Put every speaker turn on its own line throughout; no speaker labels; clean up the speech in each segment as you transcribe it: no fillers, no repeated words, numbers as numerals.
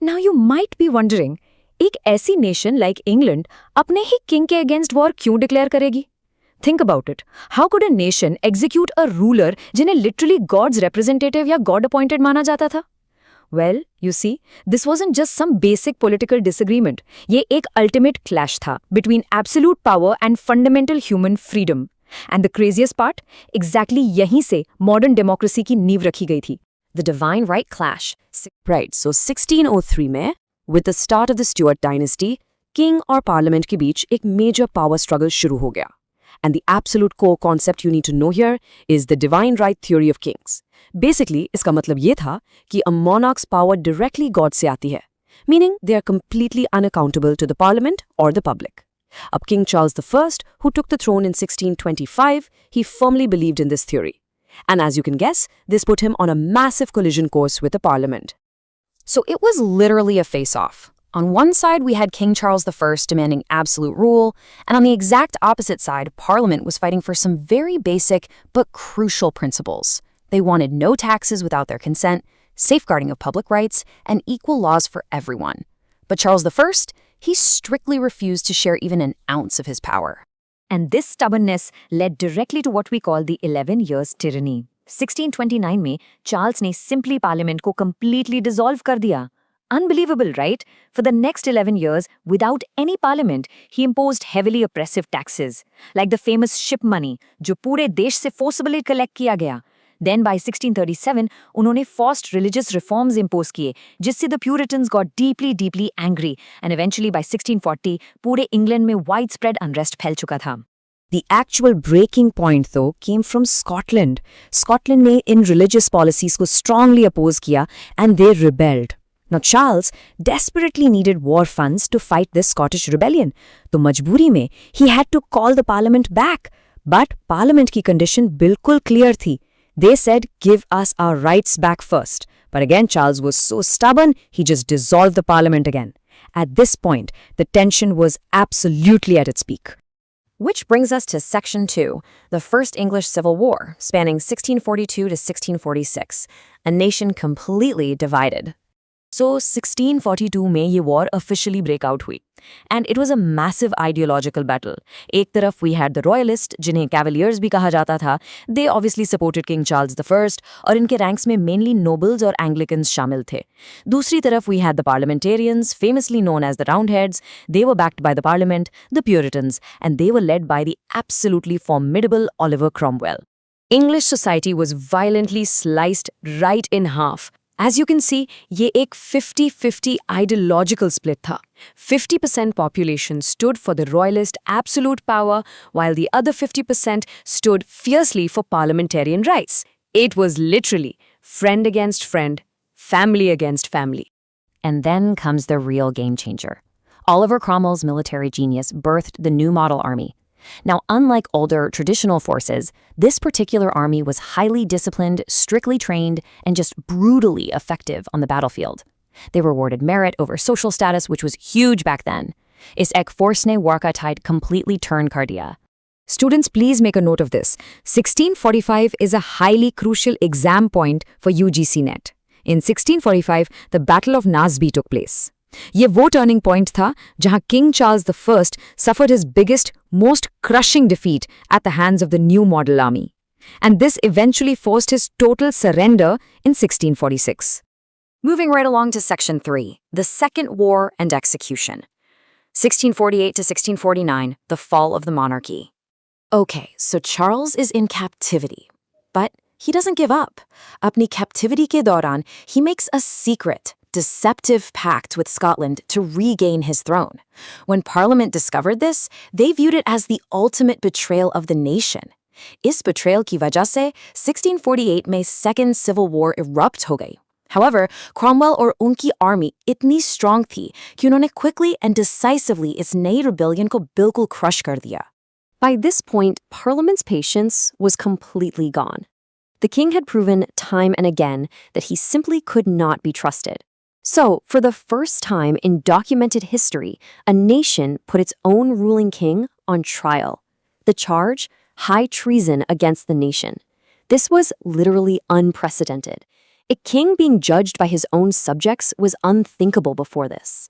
Now you might be wondering, एक ऐसी nation like England अपने ही किंग के अगेंस्ट वॉर क्यों डिक्लेयर करेगी? Think about it. How could a nation execute a ruler जिन्हें literally God's representative या God appointed माना जाता था? Well, you see, this wasn't just some basic political disagreement. ये एक ultimate clash था between absolute power and fundamental human freedom. And the craziest part, exactly यहीं से modern democracy की नींव रखी गई थी.
The Divine Right Clash. Right, so 1603 में, with the start of the Stuart dynasty, king और parliament के बीच एक major power struggle शुरू हो गया. And the absolute core concept you need to know here is the divine right theory of kings. Basically, इसका मतलब ये था कि a monarch's power directly God से आती है, meaning they are completely unaccountable to the parliament or the public. अब King Charles I, who took the throne in 1625, he firmly believed in this theory. And as you can guess, this put him on a massive collision course with the parliament.
So it was literally a face-off. On one side, we had King Charles I demanding absolute rule, and on the exact opposite side, Parliament was fighting for some very basic but crucial principles. They wanted no taxes without their consent, safeguarding of public rights, and equal laws for everyone. But Charles I, he strictly refused to share even an ounce of his power.
And this stubbornness led directly to what we call the 11 Years' Tyranny. 1629 में Charles ने simply parliament को completely dissolve कर दिया. Unbelievable, right? For the next 11 years, without any parliament, he imposed heavily oppressive taxes, like the famous ship money, जो पूरे देश से forcibly collect किया गया. Then by 1637, उन्होंने forced religious reforms impose किए, जिससे the Puritans got deeply angry, and eventually by 1640, पूरे England में widespread unrest फैल चुका था.
The actual breaking point, though, came from Scotland. Scotland ने इन religious policies को strongly oppose किया, and they rebelled. Now Charles desperately needed war funds to fight this Scottish rebellion. तो मजबूरी में he had to call the parliament back. But parliament की condition बिल्कुल clear थी. They said, give us our rights back first. But again, Charles was so stubborn, he just dissolved the parliament again. At this point, the tension was absolutely at its peak.
Which brings us to Section 2, the First English Civil War, spanning 1642 to 1646, a nation completely divided. So 1642 में ये war officially break out हुई. And it was a massive ideological battle. एक तरफ we had the royalists, जिन्हें cavaliers भी कहा जाता था. They obviously supported King Charles I, और इनके ranks में mainly nobles और Anglicans शामिल थे. दूसरी तरफ we had the parliamentarians, famously known as the Roundheads. They were backed by the parliament, the Puritans, and they were led by the absolutely formidable Oliver Cromwell. English society was violently sliced right in half. As you can see, ये एक 50-50 ideological split था. 50% population stood for the royalist absolute power, while the other 50% stood fiercely for parliamentarian rights. It was literally friend against friend, family against family.
And then comes the real game changer. Oliver Cromwell's military genius birthed the new model army. Now, unlike older traditional forces, this particular army was highly disciplined, strictly trained, and just brutally effective on the battlefield. They rewarded merit over social status, which was huge back then. Is ek force ne war ka tide completely turned कर दिया. Students, please make a note of this. 1645 is a highly crucial exam point for UGC NET. In 1645, the Battle of Naseby took place. ये वो turning point था जहां king Charles I suffered his biggest, most crushing defeat at the hands of the new model army. And this eventually forced his total surrender in 1646.
Moving right along to Section 3, the Second War and Execution. 1648 to 1649, the fall of the monarchy. Okay, so Charles is in captivity, but he doesn't give up. Apni captivity ke dauran, he makes a secret, deceptive pact with Scotland to regain his throne. When Parliament discovered this, they viewed it as the ultimate betrayal of the nation. Is betrayal ki wajah se 1648 mein second civil war erupt ho gayi. However, Cromwell और उनकी army इतनी strong थी कि उन्होंने quickly and decisively इस नई rebellion को बिल्कुल crush कर दिया. By this point, Parliament's patience was completely gone. The king had proven time and again that he simply could not be trusted. So, for the first time in documented history, a nation put its own ruling king on trial. The charge? High treason against the nation. This was literally unprecedented.
A king being judged by his own subjects was unthinkable before this.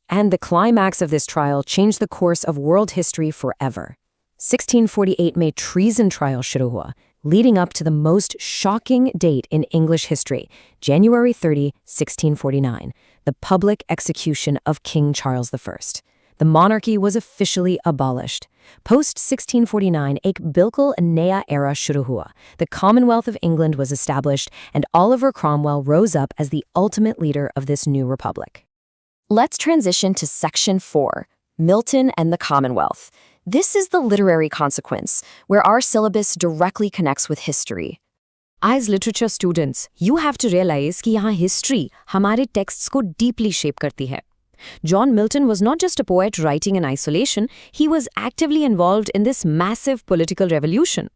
And the climax of this trial changed the course of world history forever. 1648 में treason trial शुरू हुआ, leading up to the most shocking date in English history, January 30, 1649, the public execution of King Charles I. The monarchy was officially abolished. Post-1649, एक बिल्कुल नया era शुरू हुआ. The Commonwealth of England was established, and Oliver Cromwell rose up as the ultimate leader of this new republic.
Let's transition to Section 4, Milton and the Commonwealth. This is the literary consequence, where our syllabus directly connects with history.
As literature students, you have to realize कि यहाँ history हमारे texts को deeply shape करती है. John Milton was not just a poet writing in isolation, he was actively involved in this massive political revolution.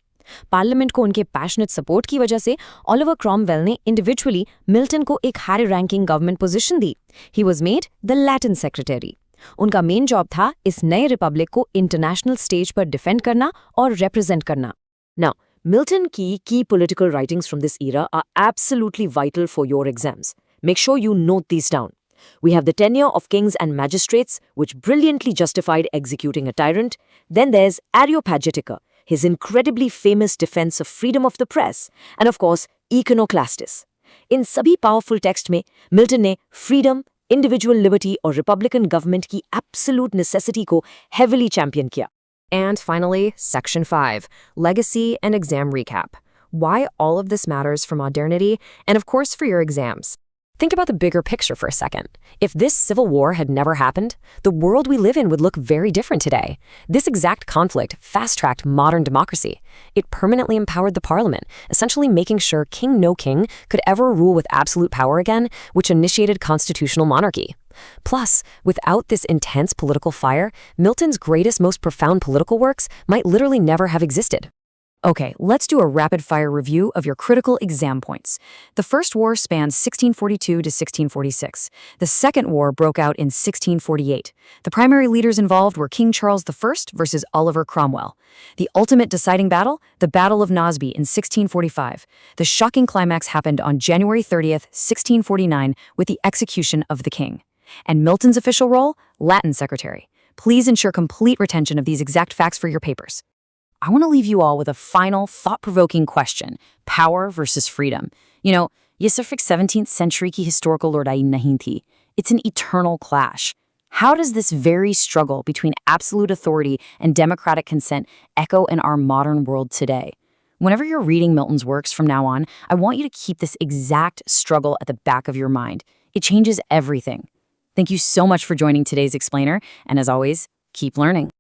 Parliament को उनके passionate support की वजह से Oliver Cromwell ने individually Milton को एक high-ranking government position the. He was made the Latin Secretary. उनका main job था इस नए रिपब्लिक को इंटरनेशनल स्टेज पर डिफेंड करना और रिप्रेजेंट करना.
Now, Milton key political writings from this era are absolutely vital for your exams. Make sure you note these down. We have the tenure of kings and magistrates, which brilliantly justified executing a tyrant. Then there's Areopagitica, his incredibly famous defense of freedom of the press, and of course, Iconoclastus. In सभी powerful text में Milton ने freedom, individual liberty और republican government की absolute necessity को heavily champion किया.
And finally, Section 5, Legacy and Exam Recap. Why all of this matters for modernity and, of course, for your exams. Think about the bigger picture for a second. If this civil war had never happened, the world we live in would look very different today. This exact conflict fast-tracked modern democracy. It permanently empowered the parliament, essentially making sure king no king could ever rule with absolute power again, which initiated constitutional monarchy. Plus, without this intense political fire, Milton's greatest, most profound political works might literally never have existed. Okay, let's do a rapid-fire review of your critical exam points. The first war spans 1642 to 1646. The second war broke out in 1648. The primary leaders involved were King Charles I versus Oliver Cromwell. The ultimate deciding battle, the Battle of Naseby in 1645. The shocking climax happened on January 30th, 1649, with the execution of the king. And Milton's official role? Latin Secretary. Please ensure complete retention of these exact facts for your papers. I want to leave you all with a final, thought-provoking question. Power versus freedom. You know, ये सिर्फ एक 17th century की historical लड़ाई नहीं थी. It's an eternal clash. How does this very struggle between absolute authority and democratic consent echo in our modern world today? Whenever you're reading Milton's works from now on, I want you to keep this exact struggle at the back of your mind. It changes everything. Thank you so much for joining today's explainer, and as always, keep learning.